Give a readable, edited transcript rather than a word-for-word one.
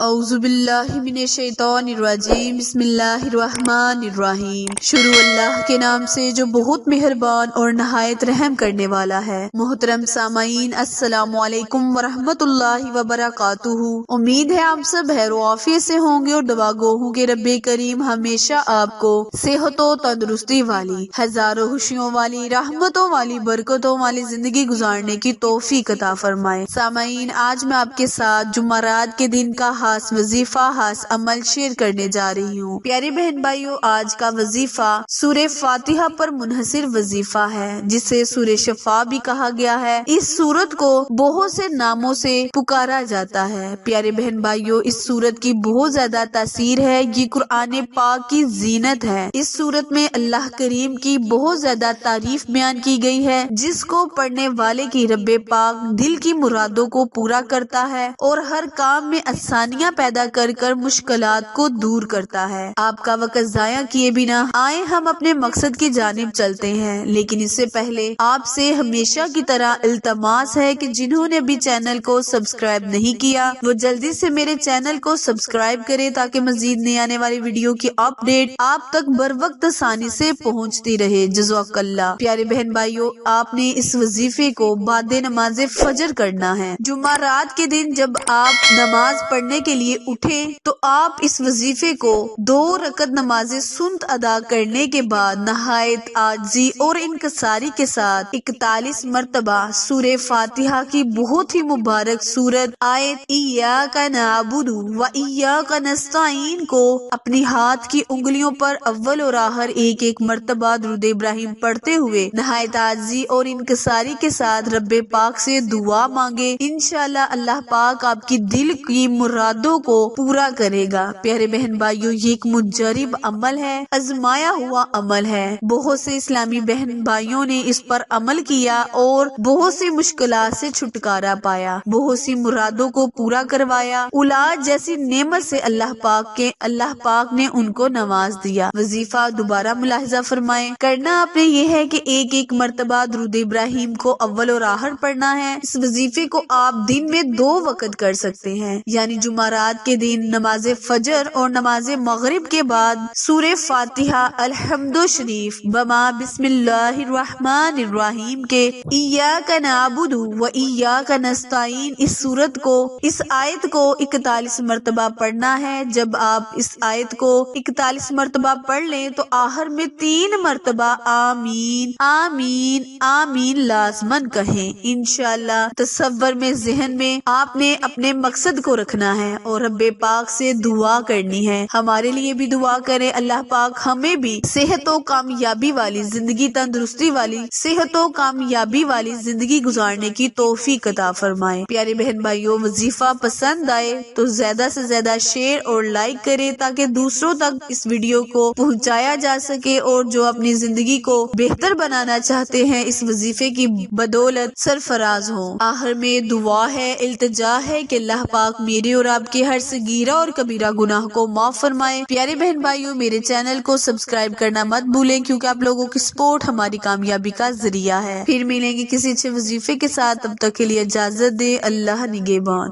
اعوذ باللہ من الشیطان الرجیم بسم اللہ الرحمن الرحیم۔ شروع اللہ کے نام سے جو بہت مہربان اور نہایت رحم کرنے والا ہے۔ محترم سامعین، السلام علیکم ورحمۃ اللہ وبرکاتہ۔ امید ہے آپ سب خیر و عافیت سے ہوں گے اور دعا گو ہوں کہ رب کریم ہمیشہ آپ کو صحت و تندرستی والی، ہزاروں خوشیوں والی، رحمتوں والی، برکتوں والی زندگی گزارنے کی توفیق عطا فرمائے۔ سامعین، آج میں آپ کے ساتھ جمعرات کے دن کا خاص وظیفہ، خاص عمل شیئر کرنے جا رہی ہوں۔ پیارے بہن بھائیو، آج کا وظیفہ سورہ فاتحہ پر منحصر وظیفہ ہے، جسے سورہ شفا بھی کہا گیا ہے۔ اس سورت کو بہت سے ناموں سے پکارا جاتا ہے۔ پیارے بہن بھائیو، اس سورت کی بہت زیادہ تاثیر ہے، یہ قرآن پاک کی زینت ہے۔ اس سورت میں اللہ کریم کی بہت زیادہ تعریف بیان کی گئی ہے، جس کو پڑھنے والے کی رب پاک دل کی مرادوں کو پورا کرتا ہے اور ہر کام میں آسانیاں پیدا کر کر مشکلات کو دور کرتا ہے۔ آپ کا وقت ضائع کیے بنا آئے ہم اپنے مقصد کی جانب چلتے ہیں، لیکن اس سے پہلے آپ سے ہمیشہ کی طرح التماس ہے کہ جنہوں نے ابھی چینل کو سبسکرائب نہیں کیا وہ جلدی سے میرے چینل کو سبسکرائب کرے تاکہ مزید نئی آنے والی ویڈیو کی اپڈیٹ آپ تک بر وقت آسانی سے پہنچتی رہے۔ جزاک اللہ۔ پیارے بہن بھائیو، آپ نے اس وظیفے کو بعد نماز فجر کرنا ہے۔ جمعرات کے دن جب آپ نماز پڑھنے کے لیے اٹھیں تو آپ اس وظیفے کو 2 رکعت نماز سنت ادا کرنے کے بعد نہایت عاجزی اور انکساری کے ساتھ 41 مرتبہ سورہ فاتحہ کی بہت ہی مبارک سورت آیت ایاک نعبد و ایاک نستعین کو اپنی ہاتھ کی انگلیوں پر اول اور آخر ایک ایک مرتبہ درود ابراہیم پڑھتے ہوئے نہایت عاجزی اور انکساری کے ساتھ رب پاک سے دعا مانگے۔ انشاءاللہ اللہ پاک آپ کی دل کی مرادوں کو پورا کرے گا۔ پیارے بہن بھائیو، یہ ایک مجرب عمل ہے، آزمایا ہوا عمل ہے۔ بہت سے اسلامی بہن بھائیوں نے اس پر عمل کیا اور بہت سی مشکلات سے چھٹکارا پایا، بہت سی مرادوں کو پورا کروایا۔ اولاد جیسی نعمت سے اللہ پاک نے ان کو نواز دیا۔ وظیفہ دوبارہ ملاحظہ فرمائیں، کرنا آپ نے یہ ہے کہ ایک ایک مرتبہ درود ابراہیم کو اول اور آخر پڑھنا ہے۔ اس وظیفے کو آپ دن میں 2 وقت کر سکتے ہیں، یعنی جمعرات کے دن نماز فجر اور نماز مغرب کے بعد سورہ فاتحہ الحمد شریف بما بسم اللہ الرحمن الرحیم کے ایاک نعبد و ایاک نستعین اس آیت کو 41 مرتبہ پڑھنا ہے۔ جب آپ اس آیت کو 41 مرتبہ پڑھ لیں تو آخر میں 3 مرتبہ آمین آمین آمین لازمن کہیں۔ انشاءاللہ تصور میں ذہن میں آپ نے اپنے مقصد کو رکھنا ہے اور رب پاک سے دعا کرنی ہے۔ ہمارے لیے بھی دعا کریں، اللہ پاک ہمیں بھی صحت و کامیابی والی زندگی، تندرستی والی صحت و کامیابی والی زندگی گزارنے کی توفیق عطا فرمائے۔ پیارے بہن بھائیو، وظیفہ پسند آئے تو زیادہ سے زیادہ شیئر اور لائک کریں تاکہ دوسروں تک اس ویڈیو کو پہنچایا جا سکے، اور جو اپنی زندگی کو بہتر بنانا چاہتے ہیں اس وظیفے کی بدولت سرفراز ہوں۔ آخر میں دعا ہے، التجا ہے کہ اللہ پاک میرے اور آپ کے ہر صغیرہ اور کبیرہ گناہ کو معاف فرمائے۔ پیارے بہن بھائیوں، میرے چینل کو سبسکرائب کرنا مت بھولیں، کیونکہ آپ لوگوں کی سپورٹ ہماری کامیابی کا ذریعہ ہے۔ پھر ملیں گے کسی اچھے وظیفے کے ساتھ، تب تک کے لیے اجازت دیں۔ اللہ نگہبان۔